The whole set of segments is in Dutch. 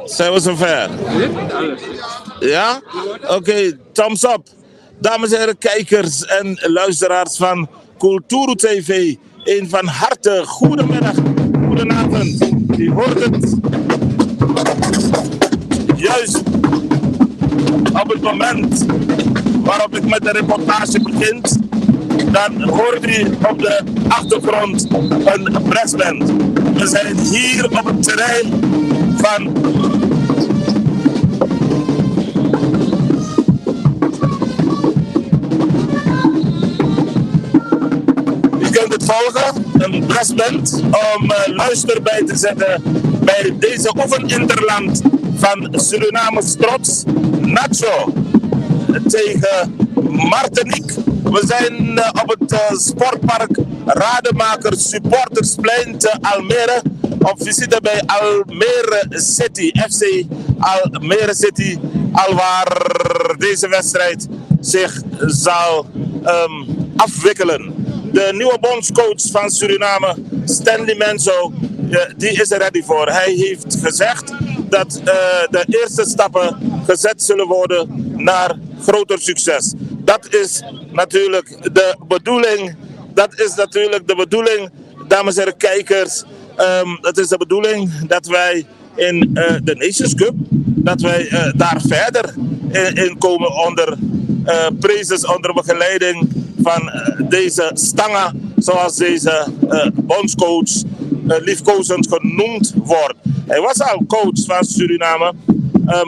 Zijn we zover? Ja? Oké, thumbs up. Dames en heren, kijkers en luisteraars van Kulturu TV. Een van harte goedemiddag, goedenavond. U hoort het juist op het moment waarop ik met de reportage begin. Dan hoort u op de achtergrond een brassband. We zijn hier op het terrein van u kunt het volgen, een brassband om luister bij te zetten bij deze oefeninterland van Suriname's trots, Nacho tegen Martinique. We zijn op het sportpark Rademakers Supportersplein te Almere op visite bij Almere City, FC Almere City, alwaar deze wedstrijd zich zal afwikkelen. De nieuwe bondscoach van Suriname, Stanley Menzo, die is er ready voor. Hij heeft gezegd dat de eerste stappen gezet zullen worden naar groter succes. Dat is natuurlijk de bedoeling. Dat is natuurlijk de bedoeling, dames en heren kijkers. Het is de bedoeling dat wij in de Nations Cup, dat wij daar verder in komen onder prizes, onder begeleiding van deze Stanga, zoals deze bondscoach liefkozend genoemd wordt. Hij was al coach van Suriname.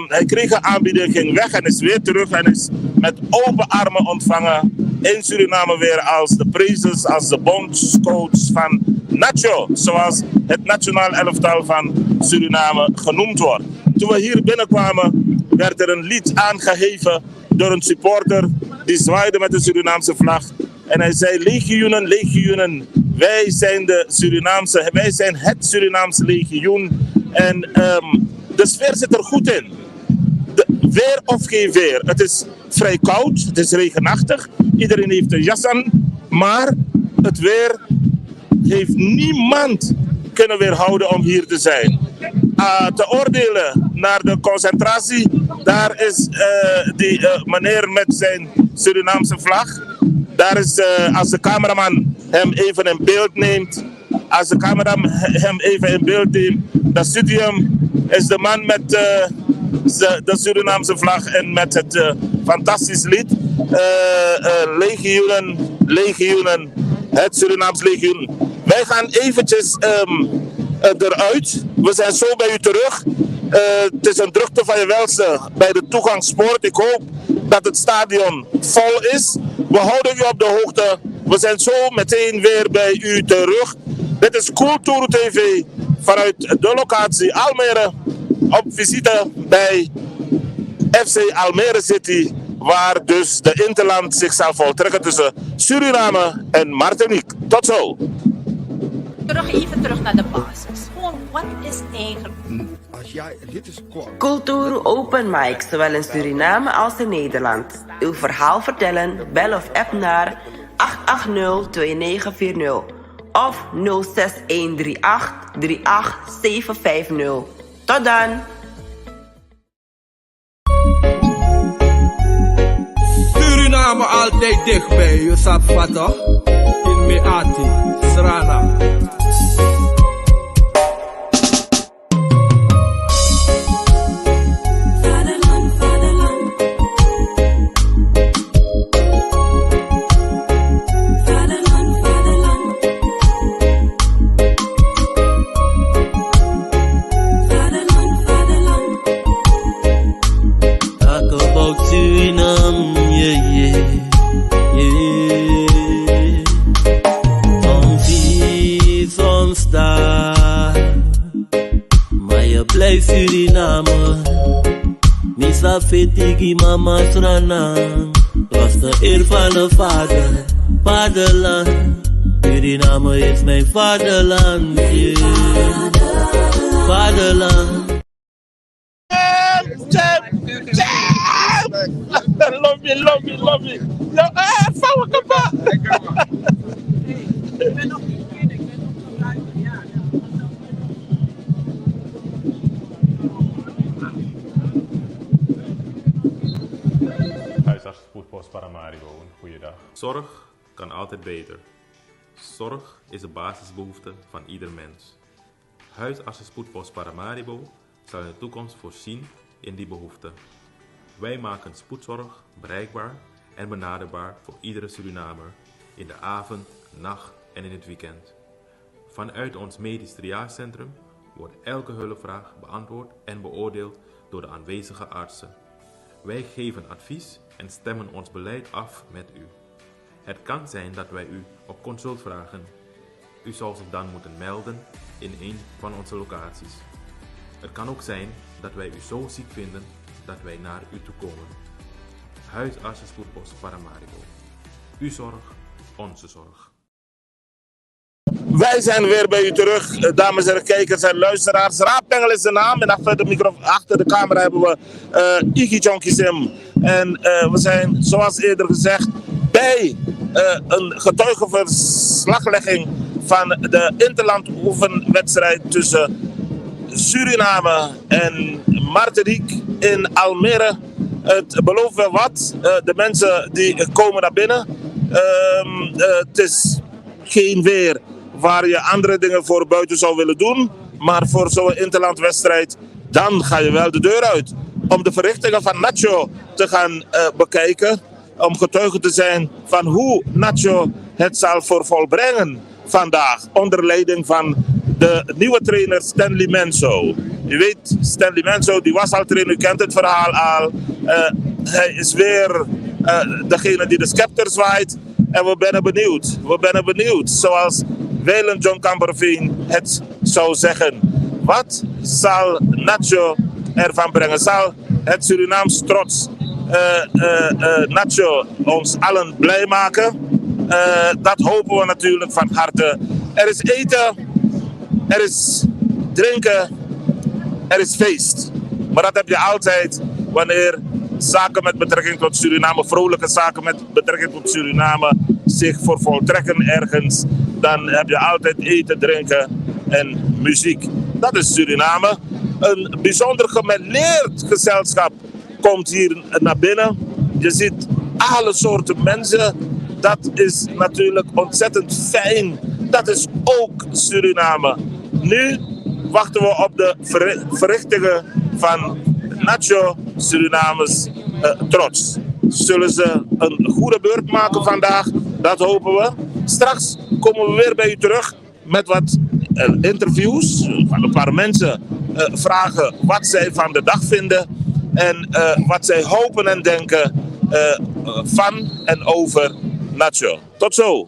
Hij kreeg een aanbieding, ging weg en is weer terug en is met open armen ontvangen in Suriname weer als de prizes, als de bondscoach van Nacho, zoals het nationaal elftal van Suriname genoemd wordt. Toen we hier binnenkwamen werd er een lied aangeheven door een supporter die zwaaide met de Surinaamse vlag en hij zei: legioenen, legioenen, wij zijn het Surinaamse legioen. En de sfeer zit er goed in. Weer of geen weer. Het is vrij koud, het is regenachtig. Iedereen heeft een jas aan. Maar het weer heeft niemand kunnen weerhouden om hier te zijn. Te oordelen naar de concentratie, daar is die meneer met zijn Surinaamse vlag. Daar is, als de cameraman hem even in beeld neemt, dat studium is de man met de Surinaamse vlag en met het fantastisch lied. Legioenen, het Surinaams legioen. Wij gaan eventjes eruit. We zijn zo bij u terug. Het is een drukte van je welste bij de toegangspoort. Ik hoop dat het stadion vol is. We houden u op de hoogte. We zijn zo meteen weer bij u terug. Dit is Kulturu TV vanuit de locatie Almere op visite bij FC Almere City, waar dus de interland zich zal voltrekken tussen Suriname en Martinique. Tot zo! Even terug naar de basis. Gewoon, wat is eigenlijk... Kulturu Open Mic, zowel in Suriname als in Nederland. Uw verhaal vertellen, bel of app naar 880-2940 of 06138-38750. Tot dan! Suriname altijd dichtbij, je zat vatten. In Meati, Srana. Suriname, Misa Fetigi Mama Srana, was de eer van de vader, vaderland. Suriname is mijn vaderland, yeah. Vaderland. Love me. Ja, vouwen kapot. Ik ben nog niet. Paramaribo. Goeiedag. Zorg kan altijd beter. Zorg is een basisbehoefte van ieder mens. Huisartsen Spoedpost Paramaribo zal in de toekomst voorzien in die behoefte. Wij maken spoedzorg bereikbaar en benaderbaar voor iedere Surinamer in de avond, nacht en in het weekend. Vanuit ons medisch triagecentrum wordt elke hulpvraag beantwoord en beoordeeld door de aanwezige artsen. Wij geven advies en stemmen ons beleid af met u. Het kan zijn dat wij u op consult vragen. U zal zich dan moeten melden in een van onze locaties. Het kan ook zijn dat wij u zo ziek vinden dat wij naar u toe komen. Huisartsen Spoedpost Paramaribo. Uw zorg, onze zorg. Wij zijn weer bij u terug, dames en kijkers en luisteraars. Raapengel is de naam en achter de camera hebben we Iggy Jonkisim. En we zijn, zoals eerder gezegd, bij een getuigenverslaglegging van de interland oefenwedstrijd tussen Suriname en Martinique in Almere. Het belooft wel wat. De mensen die komen naar binnen. Het is geen weer waar je andere dingen voor buiten zou willen doen. Maar voor zo'n interlandwedstrijd, dan ga je wel de deur uit. Om de verrichtingen van Nacho te gaan bekijken. Om getuige te zijn van hoe Nacho het zal volbrengen vandaag. Onder leiding van de nieuwe trainer Stanley Menzo. Je weet, Stanley Menzo die was al trainer, u kent het verhaal al. Hij is weer degene die de scepter zwaait. En we zijn benieuwd. Zoals Weiland John Kamperveen het zou zeggen. Wat zal Nacho ervan brengen? Zal het Surinaams trots Nacho ons allen blij maken? Dat hopen we natuurlijk van harte. Er is eten, er is drinken, er is feest. Maar dat heb je altijd wanneer zaken met betrekking tot Suriname, vrolijke zaken met betrekking tot Suriname, zich voor voltrekken ergens. Dan heb je altijd eten, drinken en muziek. Dat is Suriname. Een bijzonder gemêleerd gezelschap komt hier naar binnen. Je ziet alle soorten mensen. Dat is natuurlijk ontzettend fijn. Dat is ook Suriname. Nu wachten we op de verrichtingen van Nacho, Surinames trots. Zullen ze een goede beurt maken vandaag? Dat hopen we. Straks komen we weer bij u terug met wat interviews van een paar mensen. Vragen wat zij van de dag vinden en wat zij hopen en denken van en over Nacho. Tot zo!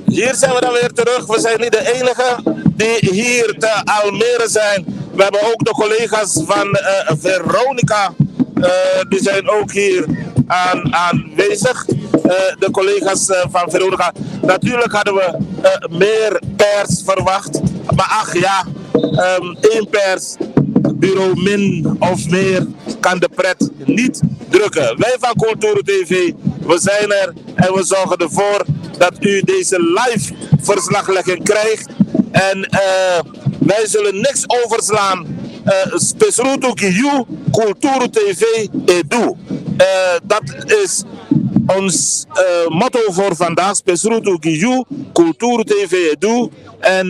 Hier zijn we dan weer terug. We zijn niet de enige die hier te Almere zijn. We hebben ook de collega's van Veronica. Die zijn ook hier aanwezig. De collega's van Veronica. Natuurlijk hadden we meer pers verwacht. Maar ach ja, één persbureau min of meer kan de pret niet drukken. Wij van Cultuur TV, we zijn er en we zorgen ervoor dat u deze live verslaglegging krijgt. En wij zullen niks overslaan. Spesrutu Kiyu, Cultuur TV Edu. Dat is ons motto voor vandaag. Spesrutu Kiyu, Cultuur TV Edu. En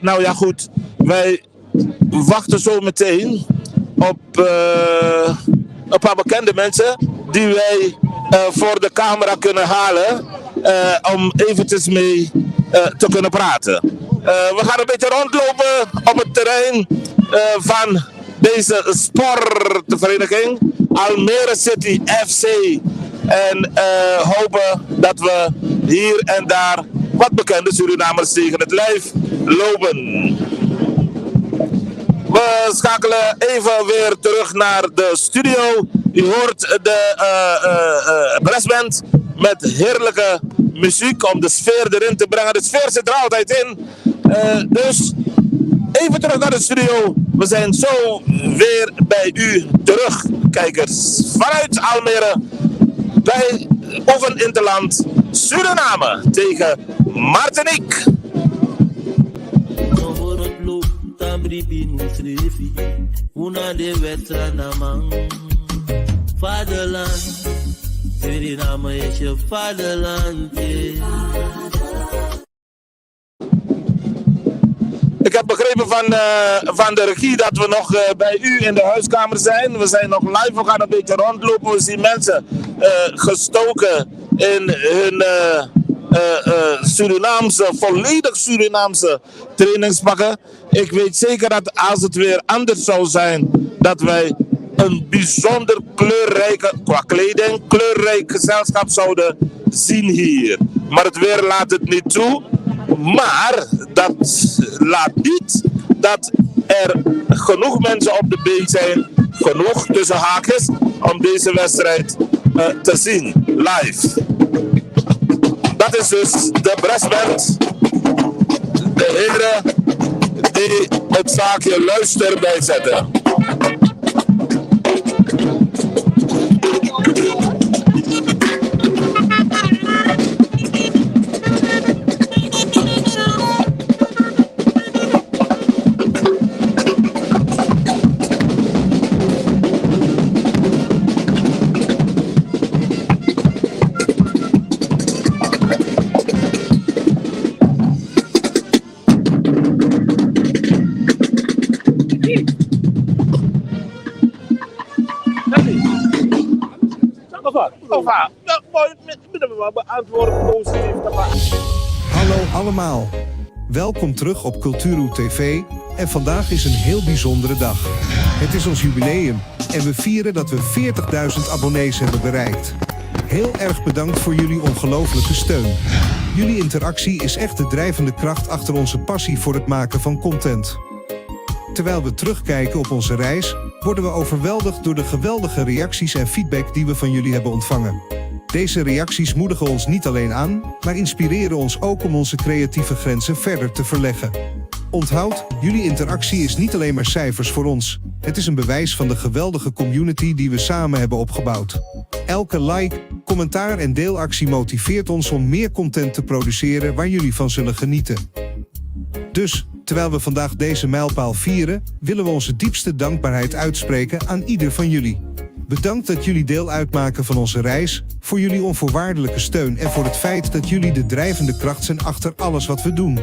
nou ja goed, wij wachten zo meteen op een paar bekende mensen die wij voor de camera kunnen halen om eventjes mee te kunnen praten. We gaan een beetje rondlopen op het terrein van deze sportvereniging Almere City FC en hopen dat we hier en daar wat bekende Surinamers tegen het lijf lopen. We schakelen even weer terug naar de studio. Je hoort de brassband met heerlijke muziek om de sfeer erin te brengen. De sfeer zit er altijd in. Dus even terug naar de studio. We zijn zo weer bij u terug, kijkers. Vanuit Almere bij Oefeninterland Suriname tegen Martinique. Una de wedstrijd naar man. Vaderland, Suriname is je vaderland. Ik heb begrepen van de regie dat we nog bij u in de huiskamer zijn. We zijn nog live, we gaan een beetje rondlopen. We zien mensen gestoken in hun Surinaamse, volledig Surinaamse trainingspakken. Ik weet zeker dat als het weer anders zou zijn, dat wij een bijzonder kleurrijke, qua kleding, kleurrijk gezelschap zouden zien hier. Maar het weer laat het niet toe. Maar dat laat niet dat er genoeg mensen op de been zijn, genoeg tussen haakjes, om deze wedstrijd te zien, live. Dat is dus de brassband, de heren die het zaakje luister bijzetten. Hallo allemaal. Welkom terug op Culturu TV en vandaag is een heel bijzondere dag. Het is ons jubileum en we vieren dat we 40.000 abonnees hebben bereikt. Heel erg bedankt voor jullie ongelofelijke steun. Jullie interactie is echt de drijvende kracht achter onze passie voor het maken van content. Terwijl we terugkijken op onze reis, worden we overweldigd door de geweldige reacties en feedback die we van jullie hebben ontvangen. Deze reacties moedigen ons niet alleen aan, maar inspireren ons ook om onze creatieve grenzen verder te verleggen. Onthoud, jullie interactie is niet alleen maar cijfers voor ons. Het is een bewijs van de geweldige community die we samen hebben opgebouwd. Elke like, commentaar en deelactie motiveert ons om meer content te produceren waar jullie van zullen genieten. Dus, terwijl we vandaag deze mijlpaal vieren, willen we onze diepste dankbaarheid uitspreken aan ieder van jullie. Bedankt dat jullie deel uitmaken van onze reis, voor jullie onvoorwaardelijke steun en voor het feit dat jullie de drijvende kracht zijn achter alles wat we doen.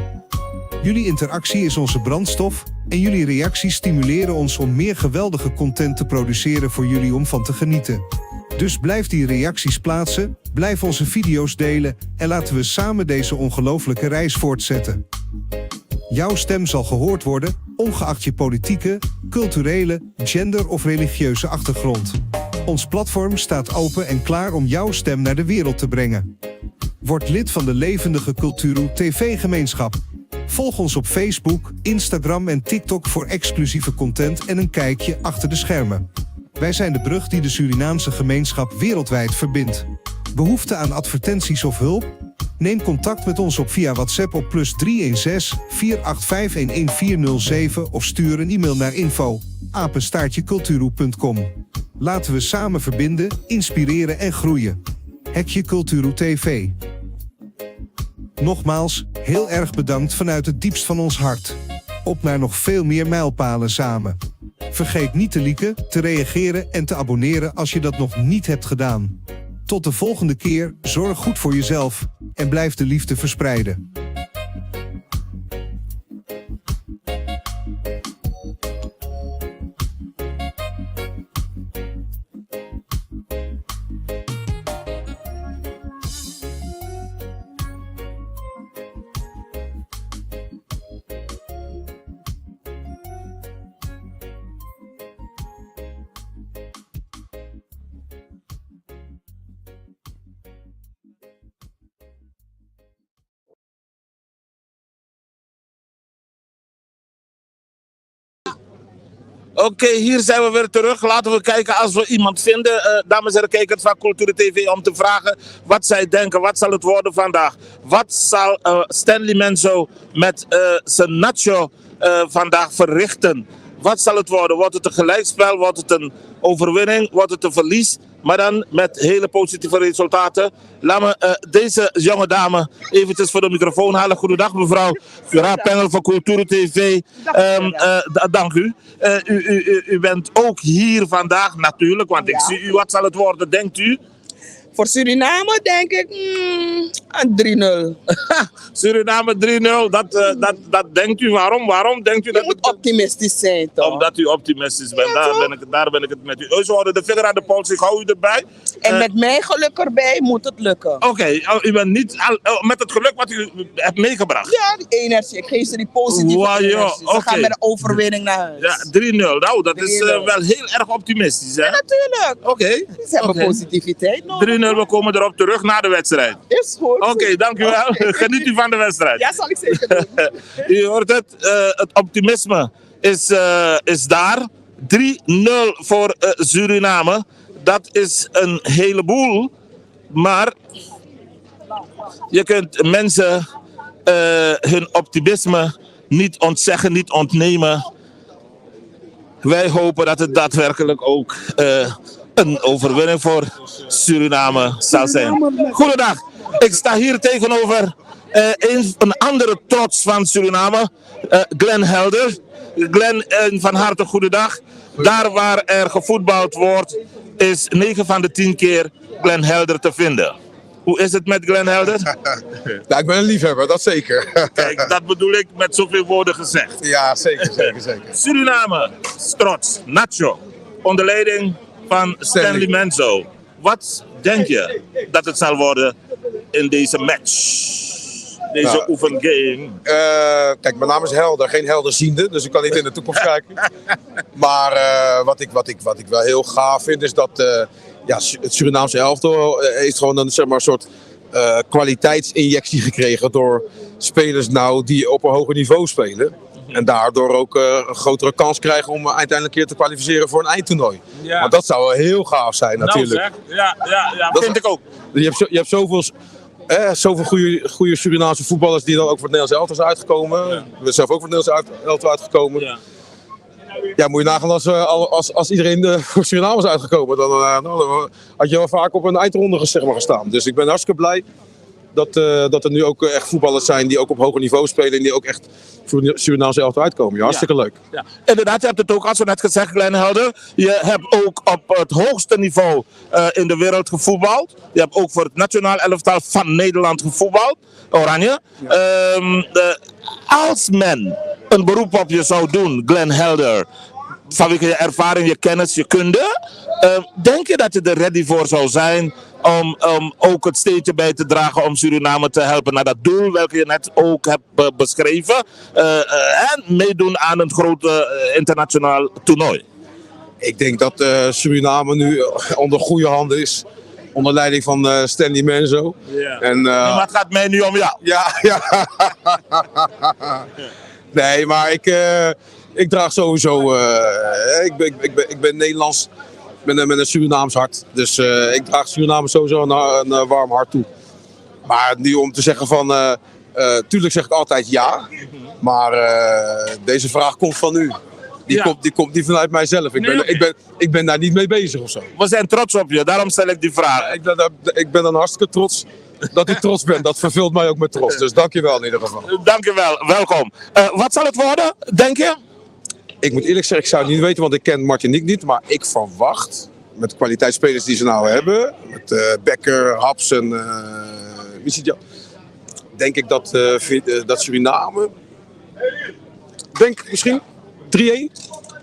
Jullie interactie is onze brandstof en jullie reacties stimuleren ons om meer geweldige content te produceren voor jullie om van te genieten. Dus blijf die reacties plaatsen, blijf onze video's delen en laten we samen deze ongelofelijke reis voortzetten. Jouw stem zal gehoord worden, ongeacht je politieke, culturele, gender of religieuze achtergrond. Ons platform staat open en klaar om jouw stem naar de wereld te brengen. Word lid van de levendige Culturu TV-gemeenschap. Volg ons op Facebook, Instagram en TikTok voor exclusieve content en een kijkje achter de schermen. Wij zijn de brug die de Surinaamse gemeenschap wereldwijd verbindt. Behoefte aan advertenties of hulp? Neem contact met ons op via WhatsApp op +316 485 11407 of stuur een e-mail naar info@culturu.com. Laten we samen verbinden, inspireren en groeien. Hekje Culturu TV. Nogmaals, heel erg bedankt vanuit het diepst van ons hart. Op naar nog veel meer mijlpalen samen. Vergeet niet te liken, te reageren en te abonneren als je dat nog niet hebt gedaan. Tot de volgende keer, zorg goed voor jezelf en blijf de liefde verspreiden. Oké, hier zijn we weer terug. Laten we kijken als we iemand vinden. Dames en heren kijkers van Cultuur TV, om te vragen wat zij denken. Wat zal het worden vandaag? Wat zal Stanley Menzo met zijn nacho vandaag verrichten? Wat zal het worden? Wordt het een gelijkspel? Wordt het een overwinning? Wordt het een verlies? Maar dan met hele positieve resultaten. Laat me deze jonge dame eventjes voor de microfoon halen. Goedendag mevrouw. Panel van Cultuur TV. Dank u. U bent ook hier vandaag natuurlijk, want ik zie u. Wat zal het worden, denkt u? Voor Suriname denk ik een 3-0. Suriname 3-0, dat denkt u. Waarom denkt u Je dat moet het... optimistisch zijn toch? Omdat u optimistisch bent, Ja, daar ben ik het met u. Ze houden de vinger aan de pols, ik hou u erbij. En met mijn geluk erbij moet het lukken. Oké, u bent niet met het geluk wat u hebt meegebracht. Ja, die energie. Ik geef ze die positieve Wow, joh, energie. Ze oké. gaan met een overwinning naar huis. Ja, 3-0. Nou, dat is 3-0. wel heel erg optimistisch, hè? Ja, natuurlijk. Oké. Ze hebben positiviteit nodig. 3-0, we komen erop terug na de wedstrijd. Is goed. Oké, dank u wel. Geniet u van de wedstrijd. Ja, zal ik zeker doen. U hoort het, het optimisme is daar. 3-0 voor Suriname. Dat is een heleboel. Maar je kunt mensen hun optimisme niet ontzeggen, niet ontnemen. Wij hopen dat het daadwerkelijk ook een overwinning voor Suriname zal zijn. Goedendag, ik sta hier tegenover een andere trots van Suriname, Glenn Helder. Glenn, van harte goedendag. Daar waar er gevoetbald wordt, is 9 van de 10 keer Glenn Helder te vinden. Hoe is het met Glenn Helder? Nou, ik ben een liefhebber, dat zeker. Kijk, dat bedoel ik met zoveel woorden gezegd. Ja, zeker. Suriname, trots, nacho, onder leiding van Stanley Menzo. Wat denk je dat het zal worden in deze match? Deze oefengame? Kijk, mijn naam is Helder, geen helderziende, dus ik kan niet in de toekomst kijken. Maar wat ik wel heel gaaf vind, is dat het Surinaamse elftal heeft gewoon een, zeg maar, soort kwaliteitsinjectie gekregen door spelers die op een hoger niveau spelen. En daardoor ook een grotere kans krijgen om uiteindelijk een keer te kwalificeren voor een eindtoernooi. Ja. Want dat zou wel heel gaaf zijn natuurlijk. Nou, ja, vind ik ook. Je hebt zoveel goede Surinaamse voetballers die dan ook voor het Nederlands elftal zijn uitgekomen. Ja. We zijn zelf ook voor het Nederlands elftal uitgekomen. Ja, moet je nagaan als iedereen voor Suriname is uitgekomen. Dan had je wel vaak op een eindronde gestaan. Dus ik ben hartstikke blij dat er nu ook echt voetballers zijn die ook op hoger niveau spelen. En die ook echt voor het Surinaamse elftal uitkomen. Ja, hartstikke leuk. Ja. Inderdaad, je hebt het ook al zo net gezegd, Glenn Helder. Je hebt ook op het hoogste niveau in de wereld gevoetbald. Je hebt ook voor het nationaal elftal van Nederland gevoetbald. Oranje. Ja. Als men een beroep op je zou doen, Glenn Helder, vanwege je ervaring, je kennis, je kunde, denk je dat je er ready voor zou zijn om ook het steentje bij te dragen om Suriname te helpen naar dat doel welke je net ook hebt beschreven en meedoen aan een grote internationaal toernooi? Ik denk dat Suriname nu onder goede handen is. Onder leiding van Stanley Menzo. Ja. En, maar het gaat mij nu om jou. Ja. Nee, maar ik draag sowieso... ik ben Nederlands met een Surinaams hart. Dus ik draag Suriname sowieso een warm hart toe. Maar nu om te zeggen van... tuurlijk zeg ik altijd ja. Maar deze vraag komt van u. Die komt niet vanuit mijzelf. Ik ben daar niet mee bezig of zo. We zijn trots op je, daarom stel ik die vraag. Ik ben dan hartstikke trots dat ik trots ben. Dat vervult mij ook met trots. Dus dankjewel in ieder geval. Dankjewel, welkom. Wat zal het worden, denk je? Ik moet eerlijk zeggen, ik zou het niet weten, want ik ken Martinique niet. Maar ik verwacht, met de kwaliteitsspelers die ze nou hebben, met Becker, Haps en Missidja, denk ik dat Suriname, denk misschien 3-1.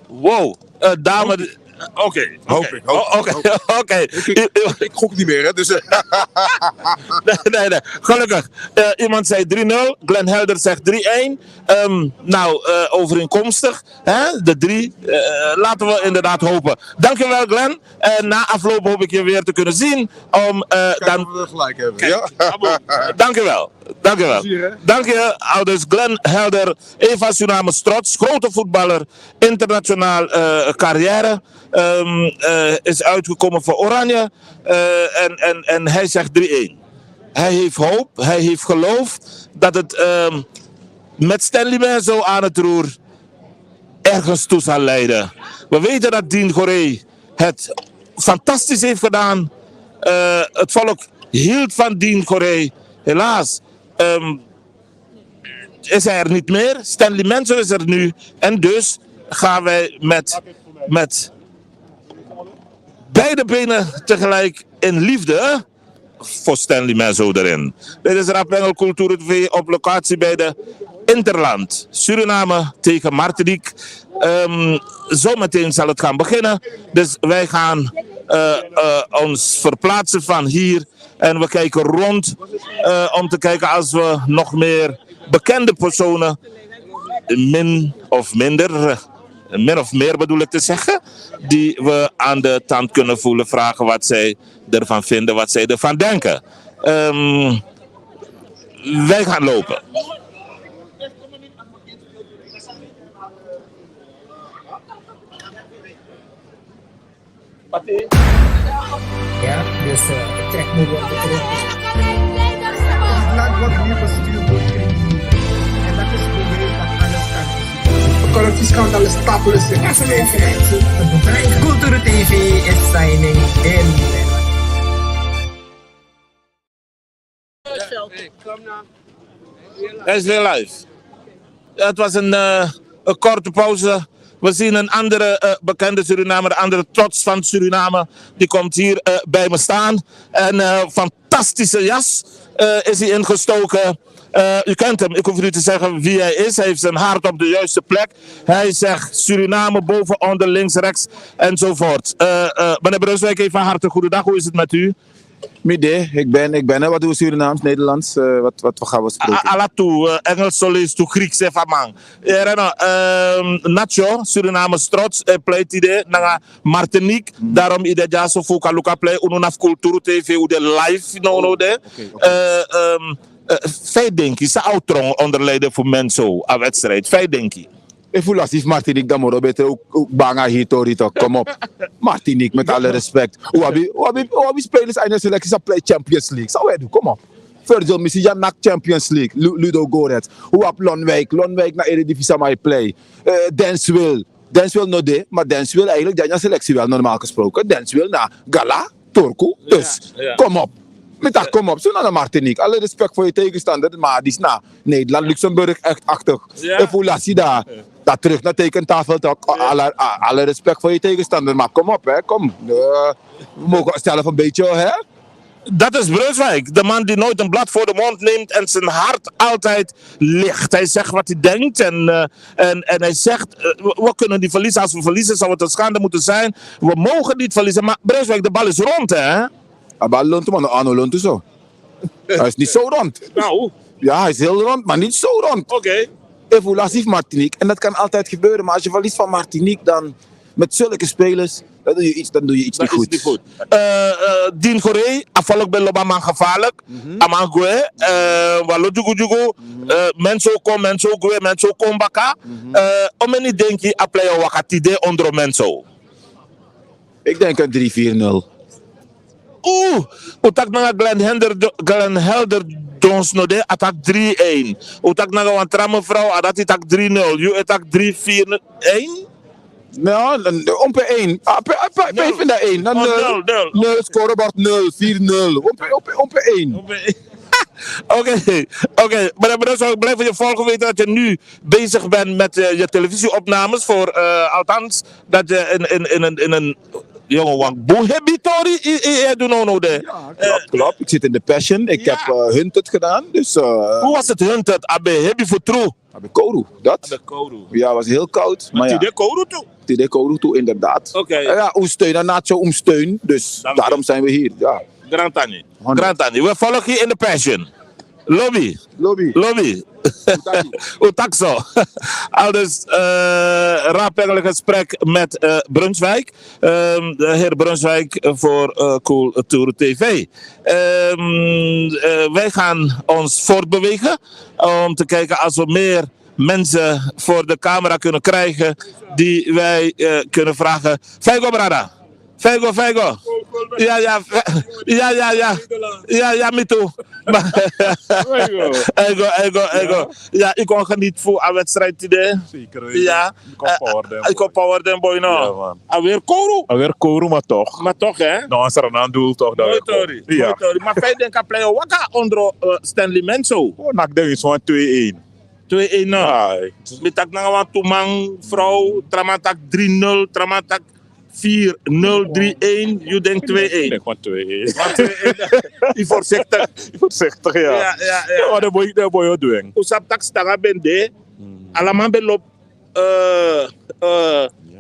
Wow, dame, Oké. Hoop ik. Oké. Ik gok niet meer, hè. Dus, Nee. Gelukkig. Iemand zei 3-0. Glenn Helder zegt 3-1. Overeenkomstig. Hè? De 3. Laten we inderdaad hopen. Dankjewel, Glenn. Na afloop hoop ik je weer te kunnen zien. dan we gelijk hebben. Ja? Dankjewel. Dank je, ouders Glenn Helder, Eva Suriname trots, grote voetballer, internationaal carrière, is uitgekomen voor Oranje en hij zegt 3-1. Hij heeft hoop, hij heeft geloof dat het met Stanley Menzo aan het roer ergens toe zal leiden. We weten dat Dien Goré het fantastisch heeft gedaan. Het volk hield van Dien Goré. Helaas is hij er niet meer. Stanley Menzo is er nu. En dus gaan wij met beide benen tegelijk in liefde voor Stanley Menzo erin. Dit is Rapengel Cultuur TV op locatie bij de Interland. Suriname tegen Martinique. Zometeen zal het gaan beginnen. Dus wij gaan ons verplaatsen van hier. En we kijken rond om te kijken als we nog meer bekende personen, min of meer bedoel ik te zeggen, die we aan de tand kunnen voelen, vragen wat zij ervan vinden, wat zij ervan denken. Wij gaan lopen. Ja, dus het trekt me wel terug. Het land wordt nu bestuurd door critici. En dat is het probleem dat alles kan. De corruptieschandaal is stapelen. Beste mensen, het bedrijf Cultuur TV is signing in. Hij is weer live. Het was een korte pauze. We zien een andere bekende Surinamer, een andere trots van Suriname. Die komt hier bij me staan. En fantastische jas is hij ingestoken. U kent hem, ik hoef u te zeggen wie hij is. Hij heeft zijn hart op de juiste plek. Hij zegt Suriname boven, onder, links, rechts enzovoort. Meneer Brunswijk, even hartelijk goedendag. Hoe is het met u? Midday, ik ben er. Wat doen we Surinaams, Nederlands? Wat gaan we spreken? Alatu, Engels, Solis, toe Grieks, even man. Nacho, Suriname trots, pleit idee, naar Martinique. Daarom idee ja zo fuka luka play, ununaf cultuur TV, de live, no de. Feit denk je, ze outrong onderleiden voor mensen aan wedstrijd. Feit denk je. Ik voel alsof Martinique dan moet beter ook banga hier toch. Kom op. Martinique, met alle respect. Hoe hebben spelers aan de selectie dat play Champions League? Zou wij doen? Kom op. Virgil Missie, ja, nak Champions League. Ludo Goretz. Hoe heb Lonwijk naar Eredivisie maar play. Denswil no de, maar Denswil eigenlijk dan je selectie wel normaal gesproken. Denswil naar Gala, Turku. Dus, kom op. Met dat kom op, zo naar Martinique. Alle respect voor je tegenstander, maar die is na Nederland, Luxemburg echt achtig. En voel daar, dat terug naar tekentafel. Alle respect voor je tegenstander, maar kom op, hè, kom. We mogen zelf een beetje, hè. Dat is Brunswijk, de man die nooit een blad voor de mond neemt en zijn hart altijd ligt. Hij zegt wat hij denkt en hij zegt, we kunnen niet verliezen. Als we verliezen zou het een schande moeten zijn. We mogen niet verliezen, maar Brunswijk, de bal is rond, hè. De bal lont, maar Arno lont zo. Hij is niet zo rond. Nou. Ja, hij is heel rond, maar niet zo rond. Oké. Evolutie Martinique. En dat kan altijd gebeuren, maar als je verliest van Martinique, dan met zulke spelers, dan doe je iets niet goed. Dien Goré, afvallig bij Lobaman gevaarlijk. Amangwe, Walo Jugu, mensen kom baka. Om en niet denk je, appelé wakatide onder mensen. Ik denk een 3-4-0. Utak na Glenn Helder Jones no de attack 3-1. Utak na een tramme vrouw adat itak 3-0. You attack 3-4-1? Nou, om per 1. Ik vind dat 1. 0, scorebord 0, 4-0. Om per 1. Oké. Maar ik blijf je volgen weten dat je nu bezig bent met je televisieopnames voor althans dat je in een jongen wang boe hebito Tori, je doet nou de. Klopt. Ik zit in de Passion. Ik heb Hunted gedaan. Dus, Hoe was het Hunted? Abe, heb je voor true? Abe Koru, dat. Ja, was heel koud. Maar ja. Tide Koru toe? Tide Koru toe, inderdaad. Oké. Ja, steun en nacho steun. Dus daarom zijn we hier. Ja. Grantani. Grantani. We volgen je in de Passion. Lobby. Utaxo. Al dus raadpleeglijk gesprek met Brunswijk. De heer Brunswijk voor Cultuur TV. Wij gaan ons voortbewegen om te kijken als we meer mensen voor de camera kunnen krijgen die wij kunnen vragen. Feigo Brada. Feigo. Ja, me too. Ego. Ja, ik kon genieten voor een wedstrijd today. Zeker. Ja. Ik kon power den boy nou. Alweer Koru. Maar toch. Maar toch hè? Nou, als er een doel toch. Mooi Tori. Maar feit denk ik play waka onder Stanley Menzo. Oh, nak denk ik zo'n 2-1. 2-1 nou. Met tak na wan tumang vrouw, tramatak 3-0, tramatak 4-0, 3-1, je denkt 2-1. Ik denk van 2-1. Je voorzichtig. Ja. Maar dat moet je doen. Usap tak stanga bende, alaman belop,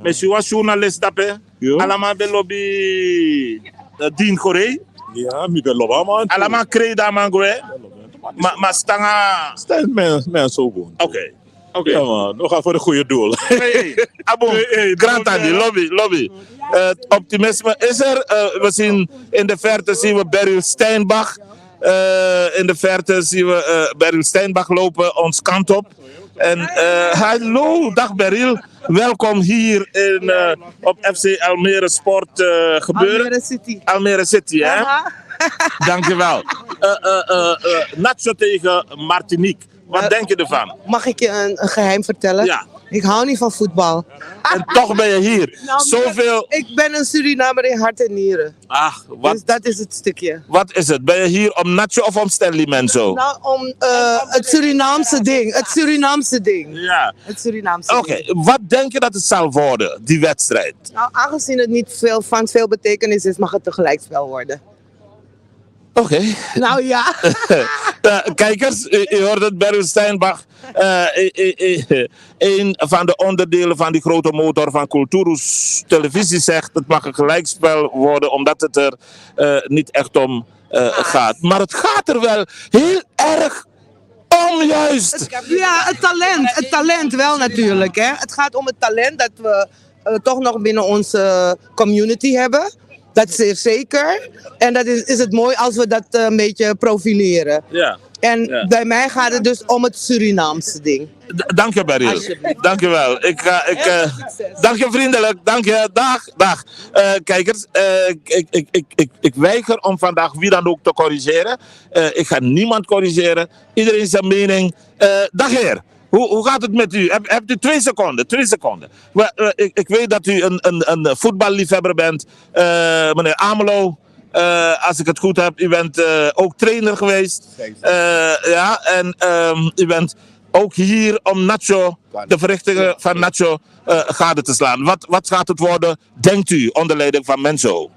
monsieur was journalist tape, alaman belobi Dien Corée. Ja, mi belop man. Alaman kreeg daar man goe. Maar stanga... Stel men zo goed. Oké. Ja man, we gaan voor het goede doel. Abon, Grantani, lobby. Optimisme is er. We zien in de verte zien we Beryl Steinbach. In de verte zien we Beryl Steinbach lopen ons kant op. En hallo, dag Beryl. Welkom hier op FC Almere Sport gebeuren. Almere City, hè? Dankjewel. Nacho tegen Martinique. Wat denk je ervan? Mag ik je een geheim vertellen? Ja. Ik hou niet van voetbal. En toch ben je hier. Zoveel... Ik ben een Surinamer in hart en nieren. Ach, wat... Dus dat is het stukje. Wat is het? Ben je hier om Nacho of om Stanley Menzo? Nou, om het Surinaamse ding. Het Surinaamse ding. Ja. Het Surinaamse ding. Oké, wat denk je dat het zal worden, die wedstrijd? Nou, aangezien het niet van veel betekenis is, mag het een gelijkspel worden. Oké. Nou ja. Kijkers, u hoort het, Beryl Steinbach. Een van de onderdelen van die grote motor van Culturus Televisie zegt het mag een gelijkspel worden omdat het er niet echt om gaat. Maar het gaat er wel heel erg om juist. Ja, het talent wel natuurlijk. Hè. Het gaat om het talent dat we toch nog binnen onze community hebben. Dat is zeer zeker. En dat is het mooi als we dat een beetje profileren. Ja. En bij mij gaat het dus om het Surinaamse ding. Dank je, Beryl. Dank je wel. Dank je vriendelijk. Dank je. Dag. Kijkers, ik weiger om vandaag wie dan ook te corrigeren. Ik ga niemand corrigeren. Iedereen zijn mening. Dag heer. Hoe gaat het met u? Hebt u 2 seconden? 2 seconden. Ik weet dat u een voetballiefhebber bent. Meneer Amelo, als ik het goed heb, u bent ook trainer geweest. Ja, en u bent ook hier om Nacho, de verrichtingen van Nacho, gade te slaan. Wat gaat het worden, denkt u, onder leiding van Menzo?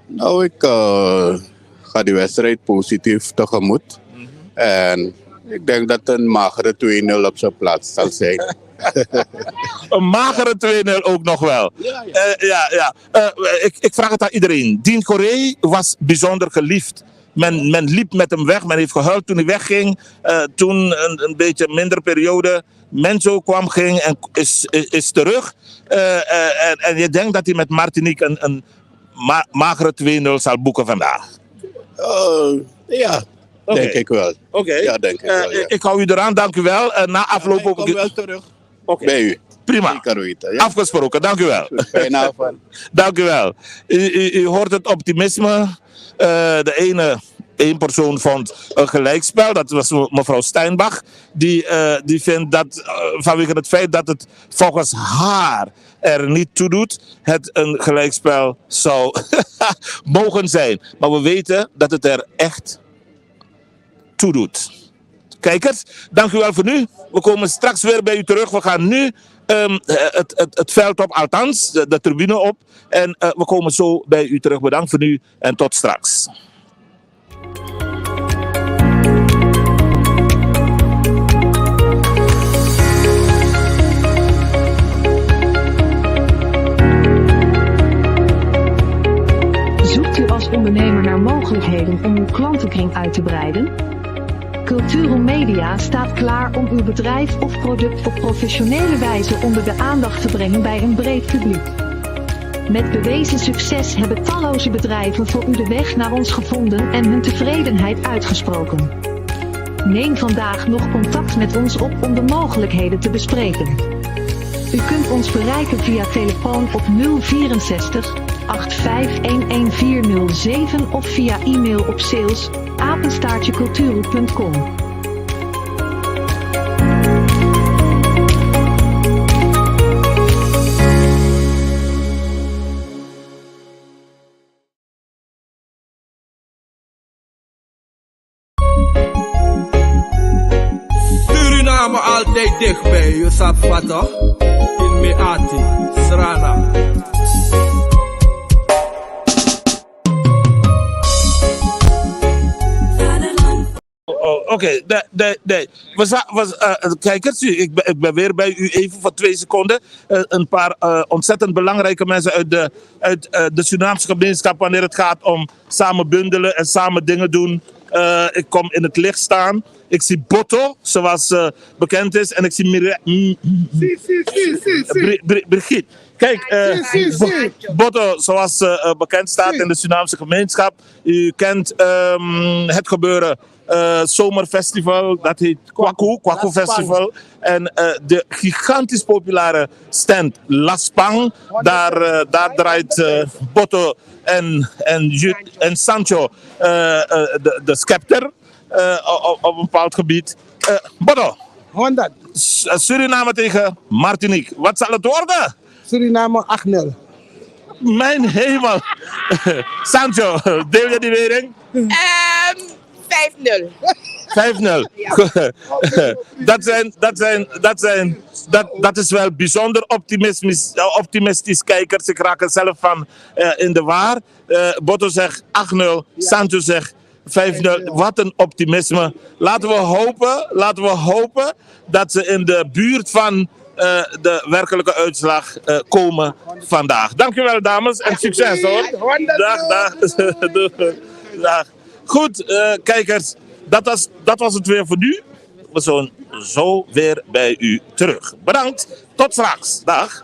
Nou, ik ga die wedstrijd positief tegemoet. En ik denk dat een magere 2-0 op zijn plaats zal zijn. Een magere 2-0 ook nog wel. Ja. Ik vraag het aan iedereen. Dien Corée was bijzonder geliefd. Men liep met hem weg. Men heeft gehuild toen hij wegging. Toen een beetje minder periode. Menzo ging en is terug. En je denkt dat hij met Martinique een magere 2-0 zal boeken vandaag? Ja. Okay. Denk ik wel. Oké. Ja, denk ik wel. Ja. Ik hou u eraan, dank u wel. Na afloop ook. Ik kom wel terug. Bij u. Prima. Ja. Afgesproken, dank u wel. Fijne avond. Dank u wel. U hoort het optimisme. De één persoon vond een gelijkspel. Dat was mevrouw Steinbach. Die vindt dat vanwege het feit dat het volgens haar er niet toe doet, het een gelijkspel zou mogen zijn. Maar we weten dat het er echt toedoet. Kijkers, dank u wel voor nu. We komen straks weer bij u terug. We gaan nu het veld op, althans de tribune op. En we komen zo bij u terug. Bedankt voor nu en tot straks. Zoekt u als ondernemer naar mogelijkheden om uw klantenkring uit te breiden? Culturo Media staat klaar om uw bedrijf of product op professionele wijze onder de aandacht te brengen bij een breed publiek. Met bewezen succes hebben talloze bedrijven voor u de weg naar ons gevonden en hun tevredenheid uitgesproken. Neem vandaag nog contact met ons op om de mogelijkheden te bespreken. U kunt ons bereiken via telefoon op 064 8511407 of via e-mail op sales@culturo.com. Suriname altijd dichtbij, je sapt wat toch? In Meati, Srana. Oké, kijkers, ik ben weer bij u even voor 2 seconden. Een paar ontzettend belangrijke mensen uit de Surinaamse gemeenschap wanneer het gaat om samen bundelen en samen dingen doen. Ik kom in het licht staan. Ik zie Botto, zoals bekend is, en ik zie Brigitte. Kijk, Botto, zoals bekend staat in de Surinaamse gemeenschap. U kent het gebeuren zomerfestival, dat heet Kwaku Festival. En de gigantisch populaire stand Laspang, daar draait Botto en Sancho de scepter op een bepaald gebied. Botto, Suriname tegen Martinique, wat zal het worden? Suriname 8-0. Mijn hemel. Sancho, deel je die mening? 5-0. 5-0. Dat is wel bijzonder optimistisch kijkers. Ik raak er zelf van in de war. Botto zegt 8-0, Sancho zegt 5-0. Wat een optimisme. Laten we hopen dat ze in de buurt van de werkelijke uitslag komen vandaag. Dankjewel dames en succes hoor. Dag. Goed, kijkers, dat was het weer voor nu. We zijn zo weer bij u terug. Bedankt, tot straks. Dag.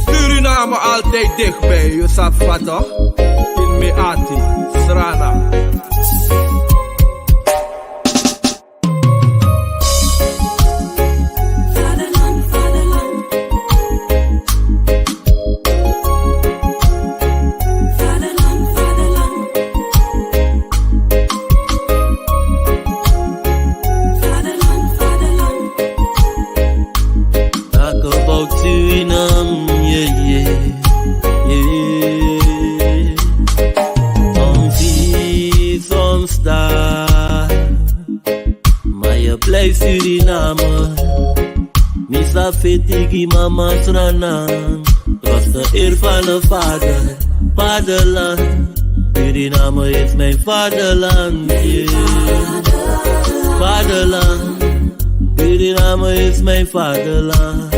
Suriname altijd dichtbij, je sapt wat toch? In Meati, Srana. Suriname, Misa Fetigi Mama Srana, was de eer van de vader, vaderland. Suriname is mijn vaderland, yeah. Vaderland, Suriname is mijn vaderland.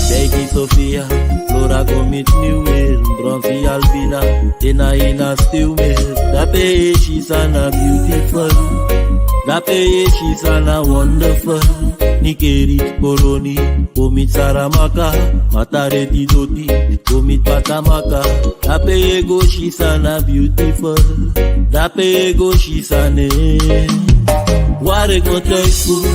Becky Sofia, Flora commit new mail, Bronzy Albina, Ina still mail. That pay she's an beautiful. Dape she's a wonderful. Nikeri Koroni, Komit Saramaka, Matare Didoti, Komit Patamaka. Dape ego she's a beautiful. Dape ego she's a Warek mo thuisvoer,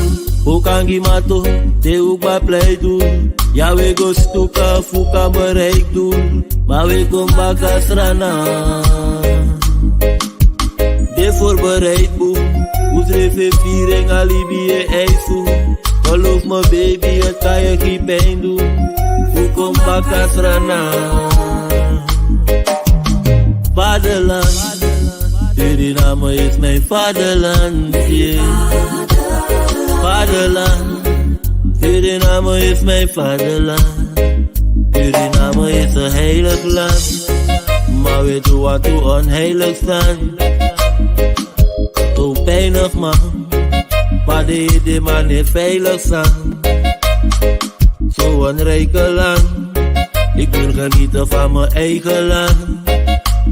Okangi mato, te ook maar pleit doen. Ja we go stuka, fuka me rijk doen. Maar we kom baka Srana. De voorbereid boem. Oezrefe viering alibi en ijsvoer. Geloof me baby, het kan je geen pijn doen. Hoe kom baka Srana. Vaderland, Suriname is mijn vaderland, yeah. Suriname is mijn vaderland. Suriname is een heilig land. Maar weet je wat we onheilig staan? Zo pijnig man, maar de man is veilig staan. Zo'n rijke land, ik wil genieten van mijn eigen land.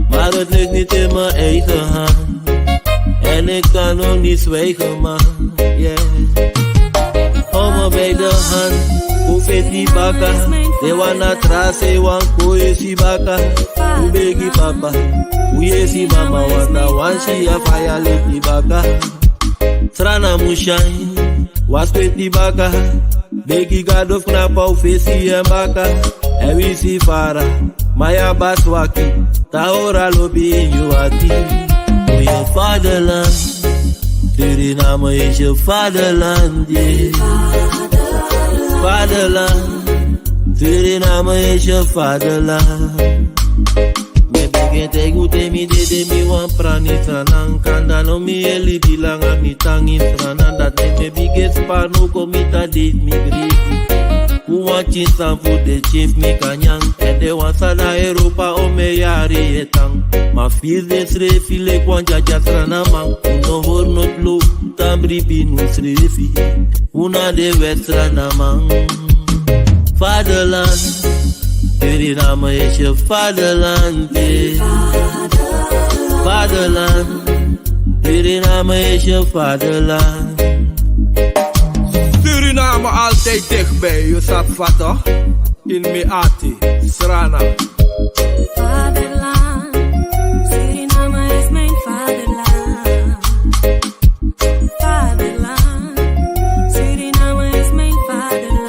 Maar het ligt niet in mijn eigen hand. En ik kan ook niet zwijgen man, yeah. Hou me bij de hand, hoe vet die baka. De wana trase wan koe si baka. Hoe begi papa, hoe je si mama. Wanda wansi ya faya lit die baka. Trana mushai, was vet die baka. Begi gadof knapa u fesi en baka. En wie si fara, maya baswaki. Tahora lobi in yuati. Voor je vaderland, Suriname is je vaderland, yeah. Vaderland, Suriname is je vaderland. Me begin te gute mi de mi wan prani sanan. Kanda no mi eli bilang ami tangin sanan. Dat me bige spano komita dit mi grifi. Uwa chinsan fu de chief mi kanyang. En de wansa na Europa o me yari etang. Ma fils de srefi le kwanja jasrana man. Uno hor not lo tambri binu srefi. Una de westrana man. Vaderland, Suriname is je vaderland, yeah. Vaderland, Suriname is je vaderland. Suriname altijd dichtbij, je sap vato. In Meati, Srana. Vaderland, Suriname is mijn vaderland. Vaderland, Suriname is mijn vaderland.